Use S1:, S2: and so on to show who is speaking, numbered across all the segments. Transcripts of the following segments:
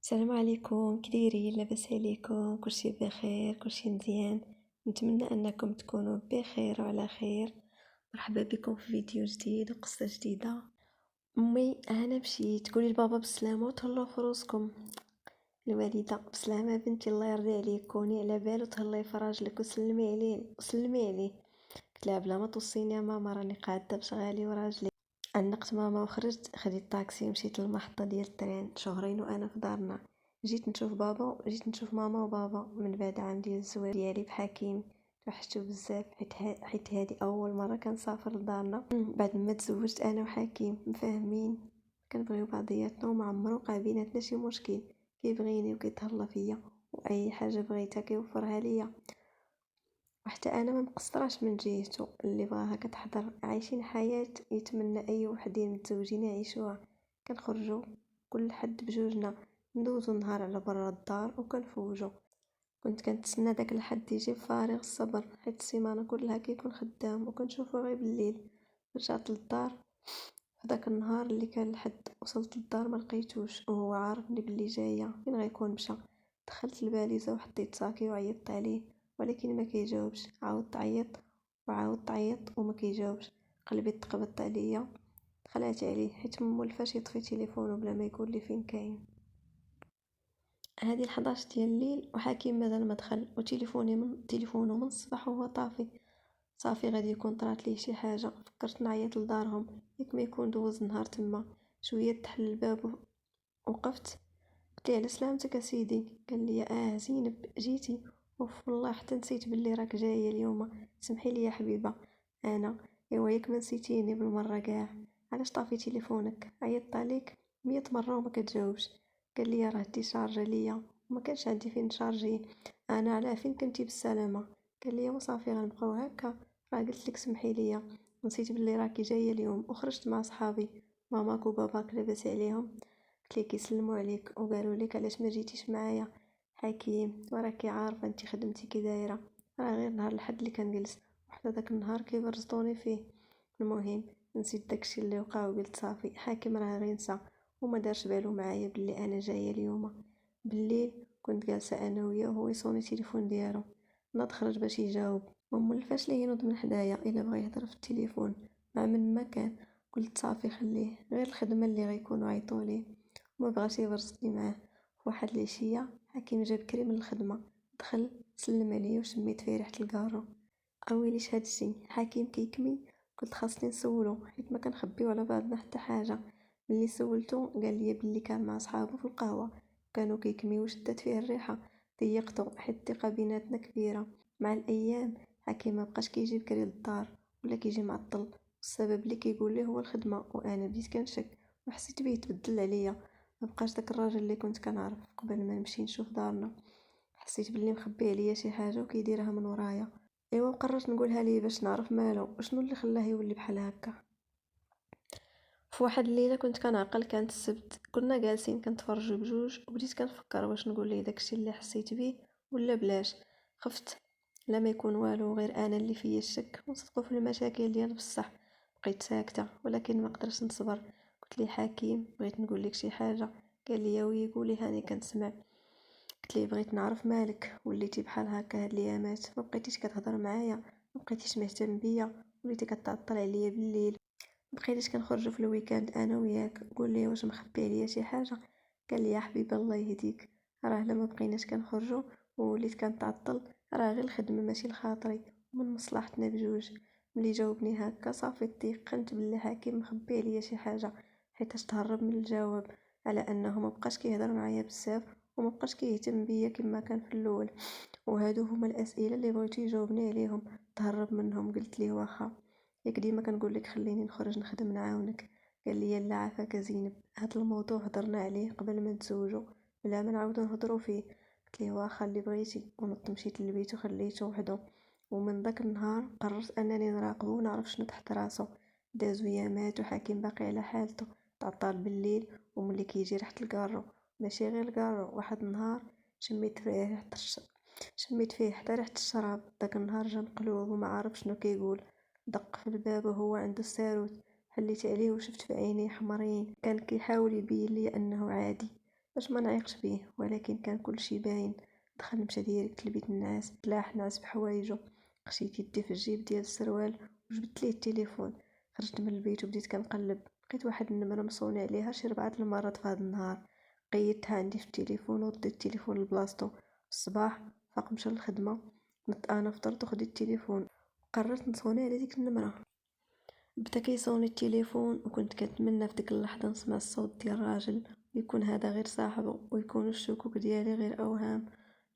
S1: السلام عليكم، كدايرين؟ لاباس عليكم؟ كلشي بخير؟ كلشي مزيان؟ نتمنى انكم تكونوا بخير وعلى خير. مرحبا بكم في فيديو جديد وقصه جديده. امي انا مشيت، قولي لبابا بالسلامه وتهلاو في روسكم. الوالده: بسلامه بنتي، الله يرضي عليك، كوني على بال وتهلاي في راجلك وسلمي عليه وسلمي عليه. قلت لها: بلا ما توصيني يا ماما، راني قاعده بشغالي وراجلي. عنقت ماما وخرجت، خديت طاكسي ومشيت للمحطة ديال الترين. شهرين وانا في دارنا. جيت نشوف ماما وبابا من بعد عام ديال الزواج ديالي بحكيم. توحشتو بزاف حيت هادي اول مره كنسافر لدارنا بعد ما تزوجت انا وحكيم. مفاهمين، كنبغيو بعضياتنا وما عمرو وقع بيناتنا شي مشكل. كيبغيني وكيتهلا فيا، واي حاجه بغيتها كيوفرها ليا، وحتى انا ما مقصراش من جهته. اللي بغاها كتحضر. عايشين حياة يتمنى اي وحدين متزوجين يعيشوها. كنخرجوا كل حد بجوجنا، ندوزو نهار على برا الدار وكنفوجو. كنت كنتسنى داك الحد يجي بفارغ الصبر، حيت السيمانه كلها كيكون خدام وكنشوفو غير بالليل. رجعت للدار في داك النهار اللي كان الحد. وصلت للدار ما لقيتوش، وهو عارفني باللي جايه. فين غيكون؟ مشى. دخلت الباليزه وحطيت صاكي وعيطت عليه، ولكن ما كيجاوبش. عاودت تعيط وعاودت تعيط وما كيجاوبش. قلبي تقبض عليا. خلعت عليه حيت مولفاش يطفي تليفونه بلا ما يقول لي فين كاين. هذه 11 ديال الليل وحكيم مازال ما دخل، تليفونه من الصباح وهو طافي. صافي غادي يكون طرات ليه شي حاجه. فكرت نعيط لدارهم، ياك ما يكون دوز نهار تما. شويه تحل الباب وقفت. قلت ليه: على سلامتك سيدي. قال لي: زينب جيتي؟ اوف والله حتى نسيت باللي راك جايه اليوم. سمحي لي يا حبيبه. انا: ايوا ياك ما نسيتيني بالمره كاع. علاش طافي تليفونك؟ عيطت عليك 100 مره وما كتجاوبش. قال لي: راه دي شارجه ليا وما كانش عندي فين نشارجيه. انا على فين كنتي بالسلامه. قال لي: وصافي غنبقاو هكا. راه قلت لك سمحي لي، نسيت باللي راكي جايه اليوم. وخرجت مع صحابي، ماماك وباباك لاباس عليهم؟ قلت ليه: كيسلموا عليك وقالوا لك علاش ما جيتيش معايا. حكيم: وراكي عارفه انت خدمتي كي دايره، راه غير نهار الحد اللي كنجلس، وحتى داك النهار كيبرزطوني فيه. المهم نسيت داكشي اللي وقع وقلت صافي حاكم راه غير نسى. وما دارش بالو معايا باللي انا جايه اليوم. بالليل كنت جالسه انا وياه وهو يصوني التليفون ديالو. ناض خرج باش يجاوب، ما مولفاش ليه ينوض من حدايا الا بغى يهضر في التليفون مع من ما كان. قلت صافي خليه، غير الخدمه اللي غيكونوا عيطوا ليه. وما بغاش يبرزطني معاه. في واحد العشيه حكيم جا بكري من الخدمه، دخل سلم عليا وشميت فيه ريحه الكارو. اويليش هادشي حكيم كيكمي. قلت خاصني نسولو حيت ما كنخبيو على بعضنا حتى حاجه. ملي سولتو قال لي بلي كان مع صحابو في القهوه، كانوا كيكميو وشدت فيه الريحه. ضيقتو حيت الثقه بيناتنا كبيره. مع الايام حكيم ما بقاش كيجي بكري للدار، ولا كيجي معطل. السبب اللي كيقول لي هو الخدمه، وانا بديت كنشك وحسيت بيه تبدل عليا. ما بقاش داك الراجل اللي كنت كنعرف قبل ما نمشي نشوف دارنا. حسيت باللي مخبي عليا شي حاجه وكيديرها من ورايا. ايوا وقررت نقولها ليه باش نعرف مالو وشنو اللي خلاه يولي بحال هكا. في واحد الليله كنت كنعقل، كانت السبت، كنا جالسين كنتفرجوا بجوج وبديت كنفكر واش نقول ليه داكشي اللي حسيت بيه ولا بلاش. خفت لا ما يكون والو غير انا اللي فيا الشك ونصدقوا في المشاكل ديال بصح. بقيت ساكته ولكن ما قدرتش نصبر. قلت لي: حكيم بغيت نقول لك شي حاجه. قال لي: وي قولي هاني كنسمع. قلت ليه: بغيت نعرف مالك، وليتي بحال هكا هاد الايامات؟ ما بقيتيش كتهضر معايا، ما بقيتيش مهتم بيا، وليتي كتعطل عليا بالليل، ما بقيتيش كنخرجوا في الويكاند انا وياك. قول لي واش مخبي عليا شي حاجه. قال لي: يا حبيبي الله يهديك، راه لما بقيناش كنخرجوا ووليت كنتعطل راه غير الخدمه ماشي لخاطري، ومن مصلحتنا بجوج. ملي جاوبني هكا صافي تيقنت باللي حكيم مخبي عليا شي حاجه، حيتاش تهرب من الجواب على انه ما بقاش كيهضر معايا بزاف وما بقاش كيهتم بيا كما كان في الاول. وهادو هما الاسئله اللي بغيتو يجاوبني عليهم. تهرب منهم. قلت ليه: واخا، ياك ديما كنقول لك خليني نخرج نخدم نعاونك. قال لي: لا عافاك زينب، هاد الموضوع هضرنا عليه قبل ما نتزوجوا، بلا ما نعاودو نهضروا فيه. قلت ليه: واخا اللي بغيتي. ونط مشيت للبيت وخليته وحده. ومن داك النهار قررت انني نراقبو ونعرف شنو تحت راسو. دازو يامات وحكيم باقي على حالته، تعطل بالليل وملي كيجي ريحه الكارو. ماشي غير الكارو، واحد النهار شميت فيه حتى ريحه الشراب. داك النهار جا مقلوب وما عارف شنو كيقول. دق في الباب وهو عنده الساروت. حليت عليه وشفت في عينيه حمرين، كان كيحاول يبين لي انه عادي. باش ما نعيقش بيه، ولكن كان كلشي باين. دخل مشى ديريكت لبيت النعاس، تلاح نعس بحوايجو، خشيت يدي في الجيب ديال السروال وجبت ليه التليفون. خرجت من البيت وبديت كنقلب، لقيت واحد النمرة مصوني عليها شي 4 المرات في هذا النهار. قيدتها عندي في التليفون وديت التليفون لبلاصتو. الصباح فاق مشى للخدمة، نط انا فطرت وخديت التليفون، قررت نصوني على ديك النمرة. بدا كيصوني التليفون وكنت كنتمنى في ديك اللحظة نسمع الصوت ديال الراجل، ويكون هذا غير صاحبه، ويكون الشكوك ديالي غير اوهام.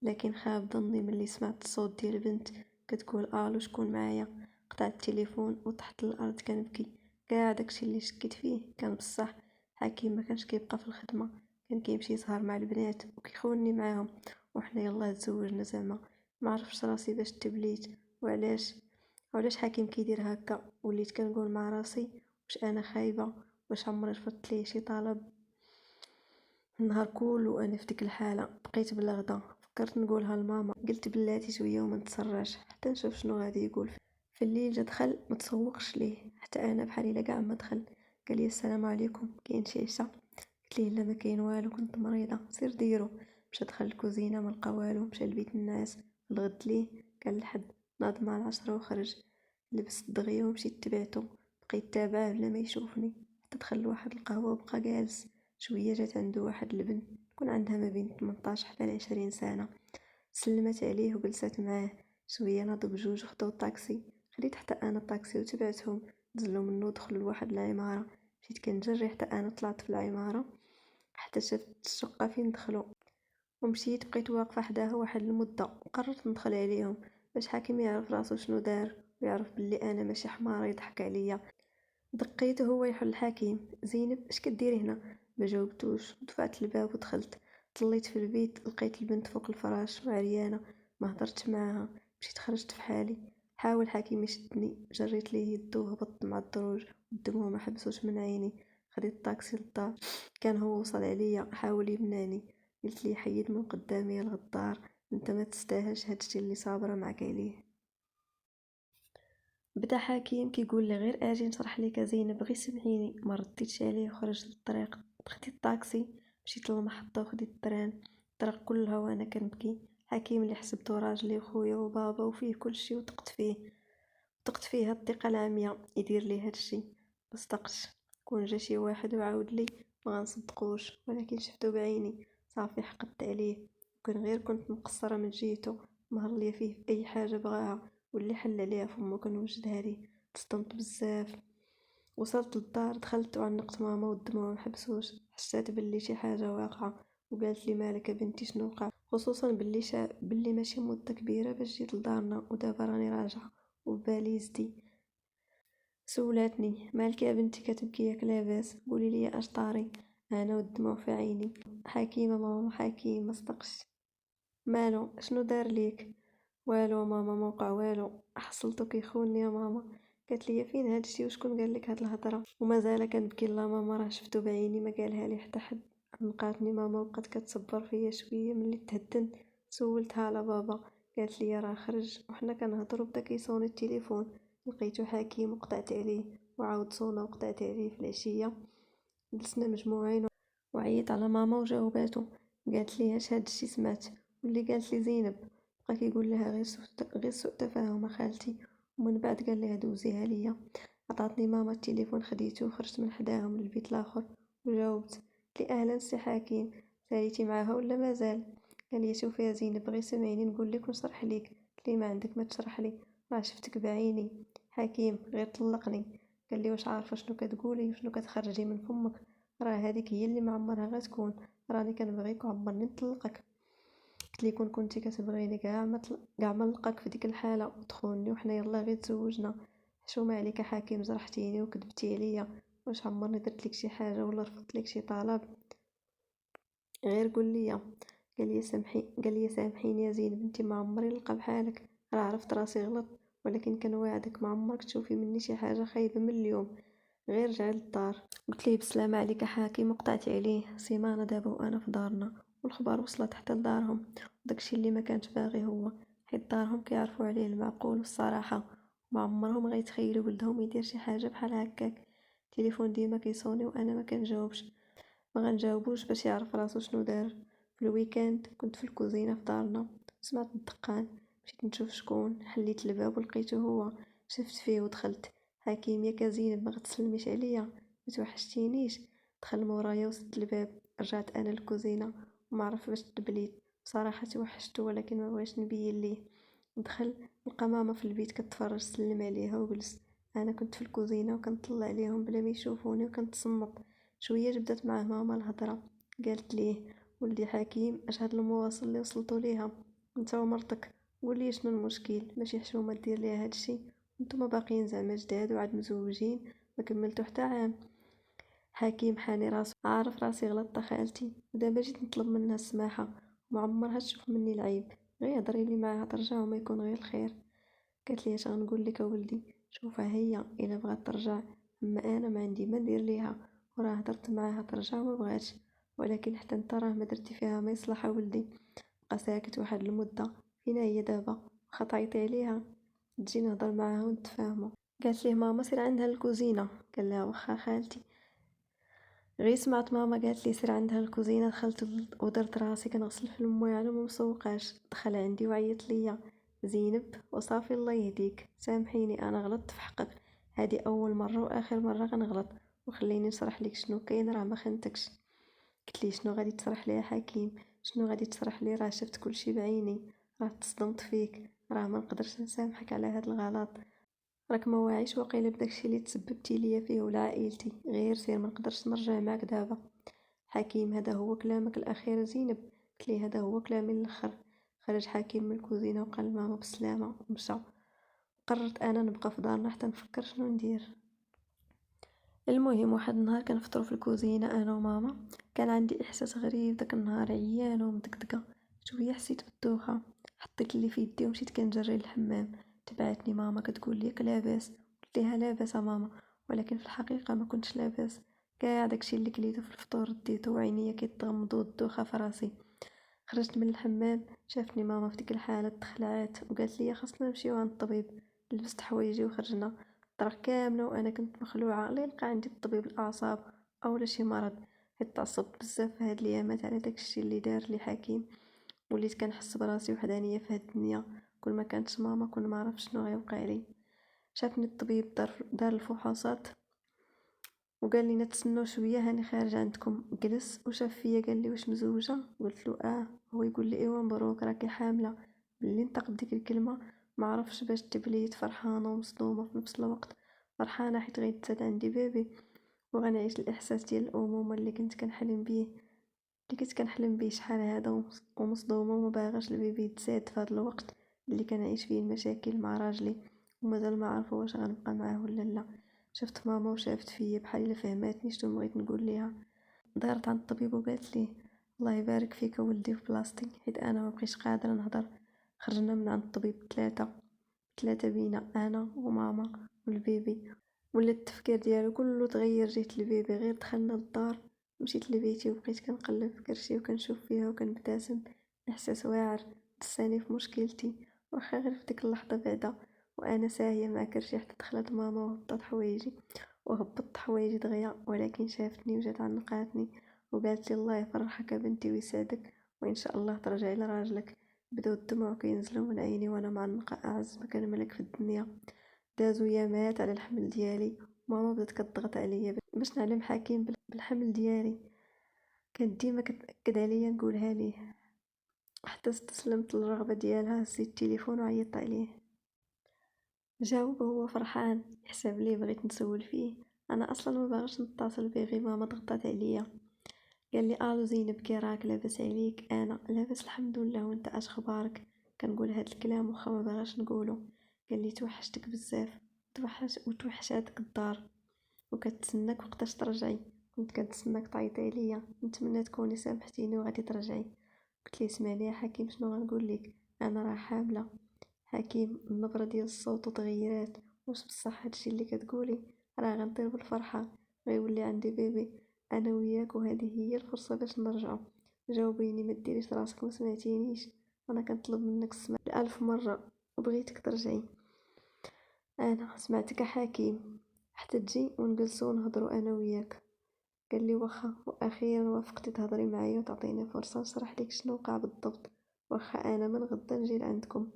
S1: لكن خاب ظني ملي سمعت الصوت ديال البنت كتقول الو شكون معايا. قطعت التليفون وطحت للارض كنبكي. كاع داكشي اللي شكيت فيه كان بصح. حكيم ما كانش كيبقى في الخدمه، كان كيمشي يسهر مع البنات وكيخوني معاهم، وحنا يلاه تزوجنا زعما. ما عرفتش راسي باش تبليت وعلاش حكيم كيدير هكا. وليت كنقول مع راسي واش انا خايبه، واش عمري رفضت ليه شي طلب. النهار كله انا في ديك الحاله بقيت بلا غدا. فكرت نقولها لماما، قلت بلاتي شويه وما نتسرعش حتى نشوف شنو غادي يقول. في الليل جا دخل ما تسوقش ليه حتى انا بحال الا كاع ما دخل. قال لي السلام عليكم، كاين شي عشاء؟ قلت ليه لا ما كاين والو، كنت مريضه، سير ديرو. مشى دخل الكوزينه ما لقى والو، مشى لبيت الناس الغد ليه كان الحد. ناض مع 10 وخرج. لبست دغيا ومشيت تبعتو، بقيت تابعه بلا ما يشوفني حتى دخل لواحد القهوه وبقى جالس شويه. جات عنده واحد البنت تكون عندها ما بين 18 حتى 20 سنه، سلمت عليه وجلست معاه شويه. ناضوا بجوج وخداو الطاكسي، خديت حتى انا الطاكسي وتبعتهم. نزلوا منه دخلوا لواحد العماره، مشيت كنجري حتى انا طلعت في العماره حتى شفت الشقه فين دخلوا. ومشيت بقيت واقفه حداها واحد المده وقررت ندخل عليهم باش حاكم يعرف راسو شنو دار ويعرف بلي انا ماشي حمار يضحك عليا. دقيت هو يحل الحكيم. زينب اش كديري هنا؟ ما جاوبتوش. دفعت الباب ودخلت. طليت في البيت لقيت البنت فوق الفراش وعريانه. ما هضرتش معاها، مشيت خرجت في حالي. حاول الحكيم يشدني، جريت ليه يدو وهبطت مع الدروج والدموع ما حبسوش من عيني. خديت الطاكسي للدار، كان هو وصل عليا حاول يمنعني. قلت لي حيد من قدامي يا الغدار، انت ما تستاهلش هادشي اللي صابره معك عليه. بدا حكيم كيقول لي غير اجي نشرح لك زينب، غير سمعيني. ما رديتش عليه وخرجت للطريق. خديت الطاكسي مشيت للمحطه وخديت التران. الطريق كلها وانا كنبكي. حكيم اللي حسبته راجلي وخويا وبابا وفيه كلشي وثقت فيه الثقه العمياء يدير لي هادشي. ما صدقش. كون جا شي واحد وعاود لي ما غنصدقوش، ولكن شفتو بعيني صافي حقدت عليه. وكان غير كنت مقصره من جهته، مهر ليا فيه في اي حاجه بغاها واللي حل عليها فمو كنوجدها ليه. تصدمت بزاف. وصلت للدار دخلت وعنقت ماما والدموع محبسوش. حسيت بلي شي حاجه واقعه، وقالت لي مالك بنتي شنو وقع، خصوصا بلي ماشي مده كبيره باش جيت لدارنا ودابا راني راجعه وبالي يزدي. سولاتني مالك يا بنتي كتبكي ياك لاباس؟ قولي لي اش طاري. انا والدموع في عيني. حكيمه ماما حكيم ما صدقش. مالو شنو دار ليك؟ والو ماما موقع والو، حصلتو كيخونني يا ماما. قالت لي فين هادشي وشكون قال لك هاد الهضره؟ ومازال كنبكي لا ماما راه شفتو بعيني ما قالها لي حتى حد. نقاتني ماما وبقات كتصبر فيا شويه. ملي تهدنت سولتها على بابا، قالت لي راه خرج وحنا كنهضروا بدا كيصوني التليفون. لقيتو حكيم وقطعت عليه، وعاود صونا وقطعت عليه في العشيه. جلسنا مجموعين وعيط على ماما وجاوباتو. قالت لي اش هادشي سمعت؟ واللي قالت لي زينب. بقى كيقول لها غير سوء تفاهم خالتي. ومن بعد قال لها دوزيها ليا. عطاتني ماما التليفون خديته وخرجت من حداهم للبيت الاخر وجاوبت. قلت لي اهلا سي حكيم، ساليتي معاها ولا مازال؟ قال لي شوفي يا زينب غير سمعيني نقول لك ونشرح لك. قلت لي ما عندك ما تشرح لي، راه شفتك بعيني. حكيم غير طلقني. قال لي واش عارفه شنو كتقولي وشنو كتخرجي من فمك؟ راه هذيك هي اللي معمرها غتكون. راني كنبغيك وعمرني نطلقك. قلت لي كون كنتي كتبغيني كاع ما نلقاك في ديك الحاله وتخونني وحنا يلا غير تزوجنا. حشومه عليك حكيم، جرحتيني وكذبتي عليا. واش عمرني درت لك شي حاجه ولا رفضت لك شي طلب؟ غير قول لي. قال لي سامحيني يا زينب، انت ما عمري نلقى بحالك. راه عرفت راسي غلط، ولكن كنوعدك ما عمرك تشوفي مني شي حاجه خايبه من اليوم. غير رجع للدار. قلت ليه بسلامة عليك حاكم وقطعت عليه. سيمانة دابا وانا في دارنا، والخبر وصلت حتى لدارهم. وداكشي اللي ما كانش باغي هو، حيت دارهم كيعرفوا عليه المعقول والصراحة. ما عمرهم غيتخيلوا ولدهم يدير شي حاجة بحال هكاك. التليفون ديما كيصوني وانا ما كنجاوبش. ما غنجاوبوش باش يعرف راسو شنو دار. في الويكاند كنت في الكوزينه في دارنا، سمعت الدقان، مشيت نشوف شكون، حليت الباب ولقيتو هو. شفت فيه ودخلت. حكيم: ياك زينب ما غتسلميش عليا؟ ما توحشتينيش؟ دخل مورايا وسد الباب. رجعت انا للكوزينه وما عرف باش تبليت. بصراحه توحشتو ولكن ما بغيتش نبين ليه. دخل لقى ماما في البيت كتفرج، سلم عليها وجلس. انا كنت في الكوزينه وكنطلع عليهم بلا ما يشوفوني وكنتصنت. شويه بدات معاه ماما الهضره. قالت ليه: ولدي حكيم، اش هاد المواصل اللي وصلتوا ليها انت ومرتك؟ قول لي شنو المشكل؟ ماشي حشومه دير ليها هادشي؟ نتوما باقيين زعما جداد وعاد مزوجين ما كملتو حتى عام. حكيم حاني راسو: عارف راسي غلطت خالتي، ودابا جيت نطلب منها السماحه وما عمرها تشوف مني العيب. غير هضري لي معاها ترجع وما يكون غير الخير. قالت لي: اش غنقول لك اولدي؟ شوفها هي الا بغات ترجع، اما انا ما عندي ما ندير ليها. وراه هضرت معاها ترجع وما بغاتش. ولكن حتى انت راه ما درتي فيها ما يصلح ولدي. بقى ساكت واحد المده. فينا هي دابا؟ واخا تعيطي عليها تجي نهضر معاها ونتفاهموا. قالت ليه: ماما سير عندها الكوزينه. قال لها: واخا خالتي. غير سمعت ماما قالت لي سير عندها الكوزينه، دخلت ودرت راسي كنغسل في الموالم وما مسوقاش. دخل عندي وعيط ليا: زينب وصافي الله يهديك، سامحيني انا غلطت في حقك، هذه اول مره واخر مره غنغلط، وخليني نشرح لك شنو كاين، راه ما خنتكش. قلت لي: شنو غادي تشرح لي يا حكيم؟ شنو غادي تشرح لي؟ راه شفت كلشي بعيني، راه تصدمت فيك، راه ما نقدرش نسامحك على هاد الغلط، راك ما واعيش واقيلا بداكشي اللي تسببتي ليا فيه ولا عائلتي. غير سير، ما نقدرش نرجع معاك دابا. حكيم: هذا هو كلامك الاخير زينب؟ قلت لي: هذا هو كلامي الاخر. خرج حكيم من الكوزينه وقال ماما بسلامه ومشى. قررت انا نبقى في دارنا حتى نفكر شنو ندير. المهم واحد النهار كنفطروا في الكوزينه انا وماما. كان عندي احساس غريب داك النهار، عيانه ومدقدقه. شويه حسيت بالدوخه. حطيت اللي في يدي ومشيت كنجري للحمام. تبعتني ماما كتقول لي: لاباس؟ قلت لها: لاباس ماما. ولكن في الحقيقه ما كنتش لاباس. كاع داكشي اللي كليته في الفطور ديته وعينيا كيتغمضوا والدوخه في راسي. خرجت من الحمام، شافتني ماما في ديك الحاله تخلعات وقالت لي: خاصنا نمشيو عند الطبيب. لبست حوايجي وخرجنا. الطريق كامله وانا كنت مخلوعه لا يلقى عندي الطبيب الاعصاب او شي مرض. حيت تعصبت بزاف في هاد الايامات على داكشي اللي دار لي حكيم. وليت كنحس براسي وحدانيه في هاد الدنيا. كل ما كانتش ماما كل ما عرف شنو غيوقع لي. شافني الطبيب، دار الفحوصات وقال لي: نتسناو شويه هاني خارج عندكم. جلس وشاف فيا قال لي: واش مزوجه؟ قلت له: اه. هو يقول لي: ايوا مبروك راكي حامله. ملي نطق بديك الكلمه ما عرفش باش تبليت فرحانه ومصدومه في نفس الوقت. فرحانه حيت غيتزاد عندي بيبي وغنعيش الاحساس ديال الامومه اللي كنت كنحلم بيه شحال هذا. ومصدومه وما باغاش البيبي يتزاد في هذا الوقت اللي كنعيش فيه المشاكل مع راجلي ومازال ما عارفه واش غنبقى معاه ولا لا. شفت ماما وشافت فيا بحال الا فهماتني شنو بغيت نقول ليها. دارت عند الطبيب وقالت لي: الله يبارك فيك ولدي في بلاصتي، حيت انا ما بقيتش قادره نهضر. خرجنا من عند الطبيب ثلاثه بينا انا وماما والبيبي. ولا التفكير ديالو كله تغير جهة البيبي. غير دخلنا للدار مشيت لبيتي وبقيت كنقلب في كرشي وكنشوف فيها وكنبتسم. احساس واعر دساني في مشكلتي، واخا غير في ديك اللحظه بعدا وانا ساهيه مع كرشي حتى دخلت ماما وهبطت حوايجي دغيا. ولكن شافتني وجات عنقاتني وقالت لي: الله يفرحك بنتي ويسعدك، وان شاء الله ترجعي لراجلك. بداو الدموع كينزلوا من عيني وانا معنقه. اعز ما كان ملك في الدنيا. دازو يامات على الحمل ديالي. ماما بدات كتضغط عليا باش نعلم حكيم بالحمل ديالي. كانت ديما كتاكد عليا نقولها ليه. حتى استسلمت للرغبه ديالها. هزيت التليفون وعيطت عليه. جاوب هو فرحان. حسب لي بغيت نسول فيه. انا اصلا ما باغاش نتصل بيه، غير ماما ضغطت عليا. قال لي: الو زينب، كي راك؟ لاباس عليك؟ انا لاباس الحمد لله، وانت اش اخبارك؟ كنقول هاد الكلام واخا ما باغاش نقوله. قال لي: توحشتك بزاف، وتوحشاتك الدار، وكتسناك وقتاش ترجعي. كنت كنتسناك تعيطي عليا، نتمنى تكوني سامحتيني وغادي ترجعي. قلت لي: اسمعني يا حكيم، شنو غنقول لك؟ انا راه حامله. حكيم النبره ديال الصوت تغيرات. واش بصح هادشي اللي كتقولي؟ راه غنطير بالفرحه، غيولي عندي بيبي انا وياك، وهذه هي الفرصه باش نرجعو. جاوبيني، ما ديريش راسك ما سمعتينيش. انا كنطلب منك السمع الف مره وبغيتك ترجعي. انا سمعتك حكيم، حتى تجي ونجلسو ونهضروا انا وياك. قال لي واخا، واخيرا وافقتي تهضري معايا وتعطيني فرصه نشرح لك شنو وقع بالضبط. واخا انا من غدا نجي لعندكم.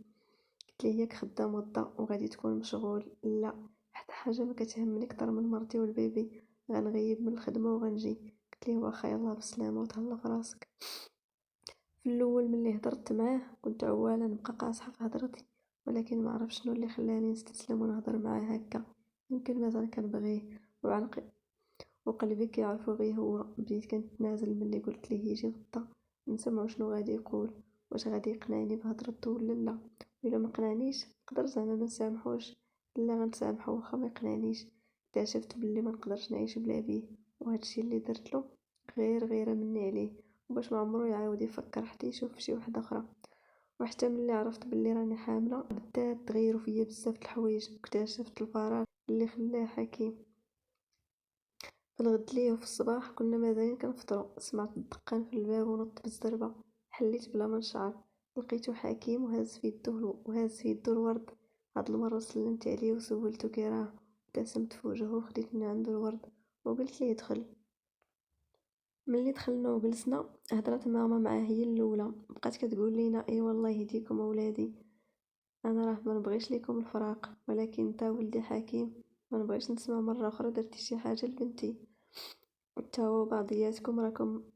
S1: قلت ليه ياك خدام غدا وغادي تكون مشغول؟ لا، حتى حاجه ما كتهمني اكثر من مرتي والبيبي، غنغيب من الخدمه وغنجي. قلت ليه واخا، يلا بالسلامه وتهلا في راسك. في الاول ملي هضرت معاه كنت عواله نبقى قاصحه في هضرتي، ولكن ما عرف شنو اللي خلاني نستسلم ونهضر معاه هكا. يمكن مازال كنبغيه وقلبي كيعرفو غير هو. بديت كنتنازل ملي قلت ليه يجي غدا نسمعو شنو غادي يقول، واش غادي يقنعني بهضرته ولا لا. الا ما قنعنيش نقدر زعما ما نسامحوش، لا غنسامحو واخا ما يقنعنيش. اكتشفت بلي ما نقدرش نعيش بلا بيه، وهادشي اللي درتلو غير غيره مني عليه، وباش ما عمرو يعاود يفكر حتى يشوف شي وحده اخرى. وحتى ملي عرفت بلي راني حامله بدات تغيرو فيا بزاف د الحوايج، واكتشفت الفراغ اللي خلاه حكيم. في الغد ليه وفي الصباح كنا مازالين كنفطرو، سمعت الدقان في الباب ونط بالزربه. حليت بلا ما نشعر، لقيتو حكيم وهاز في يدو الورد. هاد المره سلمت عليه وسولتو كي راه، ابتسمت في وجهه وخديت من عنده الورد وقلت ليه دخل. ملي دخلنا وجلسنا هضرات ماما معاه هي الاولى، بقات كتقول لينا اي والله يهديكم اولادي، انا راه ما نبغيش ليكم الفراق، ولكن انت ولدي حكيم ما نبغيش نسمع مره اخرى درتي شي حاجه لبنتي. تاو بعضياتكم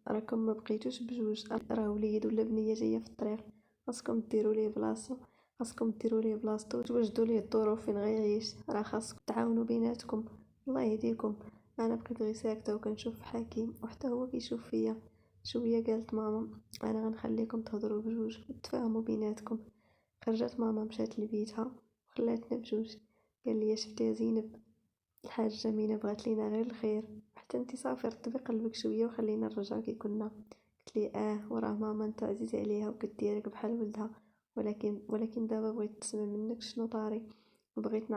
S1: راكم ما بقيتوش بجوج، راه وليد ولا بنيه جايه في الطريق، خاصكم ديروا ليه بلاصه، خاصكم ديروا ليه بلاصتو وتوجدوا ليه الظروف فين غيعيش. راه خاصكم تعاونوا بيناتكم. الله يهديكم. انا بقيت غير ساكته وكنشوف حكيم وحتى هو كيشوف فيا. شويه قالت ماما انا غنخليكم تهضروا بجوج وتفاهموا بيناتكم. خرجت ماما مشات لبيتها وخلاتنا بجوج. قال لي شفتي يا زينب، الحاجة أمينة بغات لينا غير الخير، حتى انتي صافي رطبي قلبك شوية وخلينا نرجعو كي كنا. قلت لي وراه ماما انت عزيز عليها وكديرك بحال ولدها، ولكن دابا بغيت نسمع منك شنو طاري، وبغيت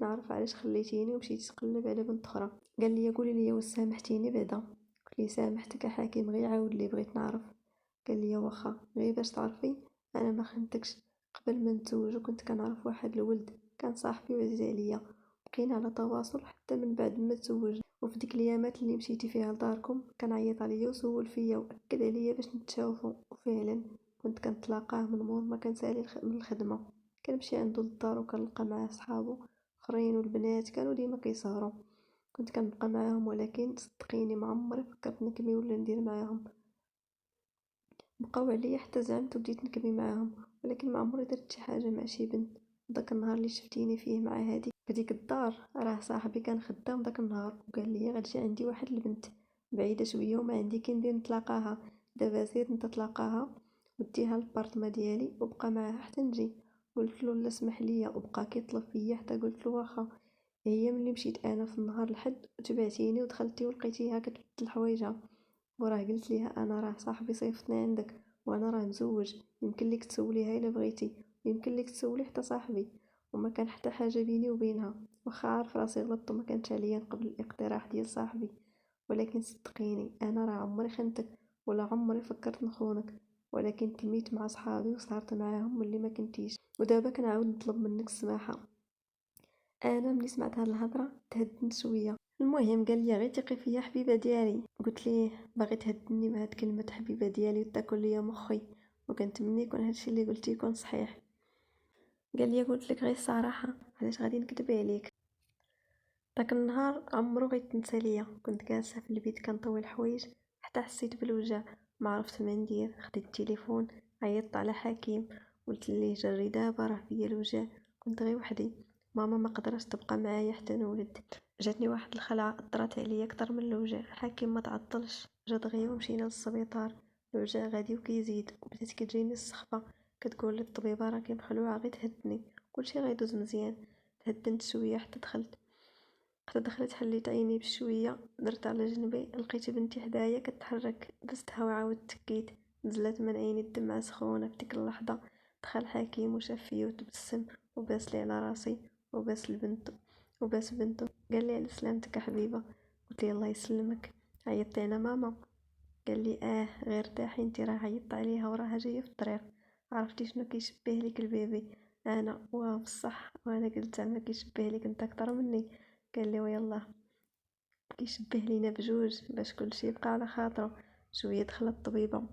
S1: نعرف علاش خليتيني ومشيتي تقلب على بنت اخرى. قال لي قولي لي واش سامحتيني بعدا. قلت لي سامحتك يا حكيم، غير عاود لي بغيت نعرف. قال لي واخا، غير باش تعرفي انا ما خنتكش. قبل ما نتزوجو كنت كنعرف واحد الولد كان صاحبي وعزيز عليا، بقينا على تواصل حتى من بعد ما تزوجنا. وفي ديك الايامات اللي مشيتي فيها لداركم كان عيط عليا وسول فيا واكد عليا باش نتشافوا، وفعلا كنت كنتلاقاه من مور ما كنسالي من الخدمه. كنمشي عنده للدار وكنلقى معاه صحابو اخرين والبنات كانوا ديما كيسهروا. كنت كنبقى معاهم، ولكن صدقيني ما عمري فكرت نكمي ولا ندير معاهم. بقاو عليا حتى زعمت وبديت نكمي معاهم، ولكن ما عمري درت شي حاجه مع شي بنت. داك النهار اللي شفتيني فيه مع هادي في ديك الدار، راه صاحبي كان خدام داك النهار وقال لي غتجي عندي واحد البنت بعيده شويه وما عندي كي ندير نتلاقاها، دابا زير انت تلاقاها وديها للبارطما ديالي وبقى معاها حتى نجي. قلت له لا سمح لي، وبقى كيطلب فيا حتى قلت له واخا. هي ملي مشيت انا في النهار الحد وتبعتيني ودخلتي ولقيتيها كتبدل حوايجها، وراه قلت ليها انا راه صاحبي صيفطني عندك وانا راه مزوج، يمكن ليك تسوليها الا بغيتي، ويمكن ليك تسولي حتى صاحبي، وما كان حتى حاجه بيني وبينها. واخا عارف راسي غلطت وما كانش عليا نقبل الاقتراح ديال صاحبي، ولكن صدقيني انا راه عمري خنتك ولا عمري فكرت نخونك، ولكن تلميت مع صحابي وسهرت معاهم ملي ما كنتيش، ودابا كنعاود نطلب منك السماحه. انا ملي سمعت هاد الهضره تهدنت شويه. المهم قال لي غير ثقي فيا حبيبه ديالي. قلت ليه باغي تهدني بهاد كلمه حبيبه ديالي وتاكل ليا مخي، وكنتمنى يكون هادشي اللي قلتي يكون صحيح. قال لي قلت لك غير الصراحه، علاش غادي نكذب عليك. داك النهار عمرو غيتنسى ليا. كنت جالسه في البيت كنطوي الحوايج حتى حسيت بالوجع، ما عرفت ما ندير. خديت التليفون عيطت على حكيم، قلت ليه جري دابا راه فيا الوجع. كنت غير وحدي، ماما ما قدرت تبقى معايا حتى نولد. جاتني واحد الخلعه اثرت عليا اكثر من الوجع. حكيم ما تعطلش، جا دغيا ومشينا للسبيطار. الوجع غادي وكيزيد وبدات كتجيني السخفه، كتقول لي الطبيبه راكي مخلوعه غير تهدني، كلشي غيدوز مزيان. تهدنت شويه حتى دخلت حليت عيني بشويه، درت على جنبي لقيت بنتي حدايا كتحرك، دزتها وعاودت تكيت. نزلت من عيني الدمعه سخونه. في ديك اللحظه دخل حكيم وشاف فيا وتبسم وباس لي على راسي وباس بنته. قال لي على سلامتك يا حبيبه. قلت لي الله يسلمك، عيطتي على ماما؟ قال لي غير ارتاحي، انت راه عيطت عليها وراها جايه في الطريق. عرفتي شنو كيشبه لك البيبي؟ انا بصح، وانا قلت زعما كيشبه لك انت اكثر مني. قال لي ويلا كيشبه لينا بجوج باش كلشي يبقى على خاطره. شويه دخلت الطبيبه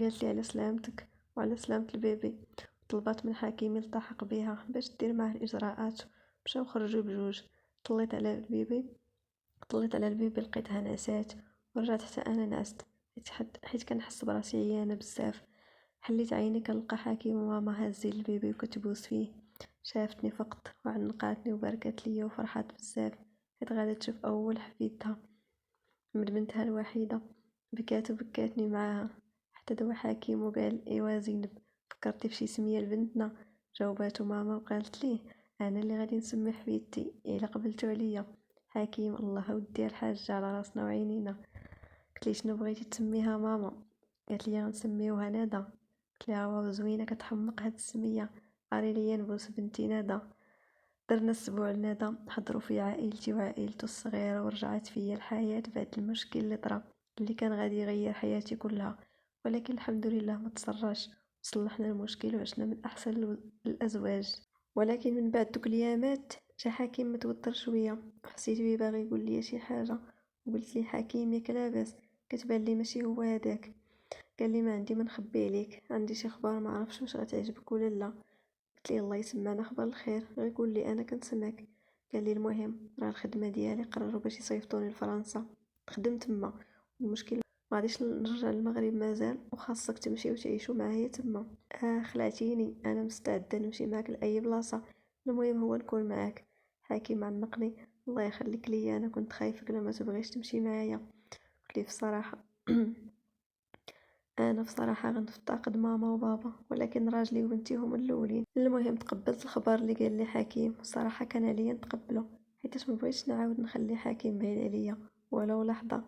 S1: قالت لي على سلامتك وعلى سلامة البيبي، طلبات من حكيم يلتحق بها باش دير معاه الاجراءات. مشاو خرجوا بجوج. طليت على البيبي طليت على البيبي لقيتها نعسات، ورجعت حتى انا نعست حيت كنحس براسي عيانه بزاف. حليت عيني كنلقى حكيم وماما هازين البيبي وكتبوس فيه. شافتني فقط وعنقاتني وباركات ليا وفرحات بزاف حيت غادا تشوف اول حفيدتها من بنتها الوحيده. بكات وبكاتني معاها حتى دوا حكيم وقال ايوا زينب فكرتي فشي سميه لبنتنا؟ جاوباتو ماما وقالت ليه انا اللي غادي نسمي حفيدتي الا قبلتو عليا. حكيم الله ودي الحاجه على راسنا وعينينا. قلت لي شنو بغيتي تسميها ماما؟ قالت لي غنسميوها ندى. قلت لها واو زوينه كتحمق هاد السميه، عاري ليا نبوس بنتي ندى. درنا السبوع لندى، حضروا فيه عائلتي وعائلته الصغيرة، ورجعت فيا الحياة بعد المشكل اللي طرا اللي كان غادي يغير حياتي كلها. ولكن الحمد لله ما تصراش، صلحنا المشكل وعشنا من أحسن الأزواج. ولكن من بعد دوك اليامات جا حكيم متوتر شوية، حسيت بيه باغي يقول لي شي حاجة. وقلت لي حكيم ياك لاباس؟ كتبان لي ماشي هو هداك. قال لي ما عندي ما نخبي عليك، عندي شي اخبار ما عرفش واش غتعجبك ولا لا. قلت ليه الله يسمعنا خبر الخير، غير قول لي انا كنسمعك. قال لي المهم راه الخدمه ديالي قرروا باش يصيفطوني لفرنسا نخدم تما، المشكل ما غاديش نرجع للمغرب مازال، وخاصك تمشي وتعيشوا معايا تما. خلعتيني، انا مستعده نمشي معاك لاي بلاصه، المهم هو نكون معاك. حكيم عنقني، الله يخليك ليا انا كنت خايفك لما تبغيش تمشي معايا. قلت ليه بصراحه انا بصراحه غنفتقد ماما وبابا، ولكن راجلي وبنتي هما الاولين. المهم تقبلت الخبر اللي قال لي حكيم، صراحه كان عليا نتقبله حيت ما بغيتش نعاود نخلي حكيم بعيد عليا ولو لحظه.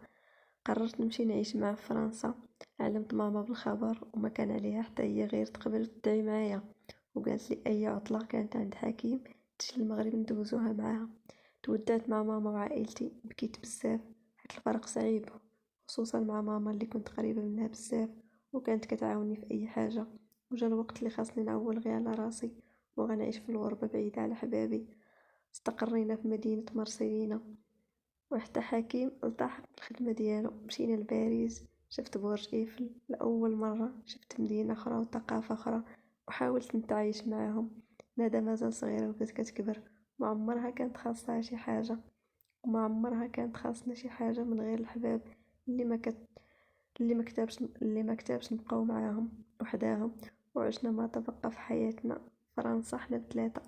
S1: قررت نمشي نعيش معاه في فرنسا. علمت ماما بالخبر وما كان عليها حتى هي غير تقبل تدعي معايا، وقالت لي اي عطله كانت عند حكيم تجي المغرب ندوزوها معاها. تودعت مع ماما وعائلتي، بكيت بزاف حيت الفرق صعيب، خصوصا مع ماما اللي كنت قريبه منها بزاف وكانت كتعاوني في اي حاجه. وجا الوقت اللي خاصني نعول غير على راسي وغنعيش في الغربه بعيده على حبابي. استقرينا في مدينه مرسيلينا، وحتى حكيم التحق بالخدمه ديالو. مشينا لباريس، شفت برج ايفل لاول مره، شفت مدينه اخرى وثقافه اخرى، وحاولت نتعايش معاهم. ندى مازال صغيره وبدات كتكبر، وعمرها كانت خاصها شي حاجه، وما عمرها كانت خاصنا شي حاجه من غير الحباب اللي ما كت... اللي ما كتبش نبقاو معاهم وحداهم. وعشنا ما تبقى في حياتنا فرنسا حنا بثلاثه.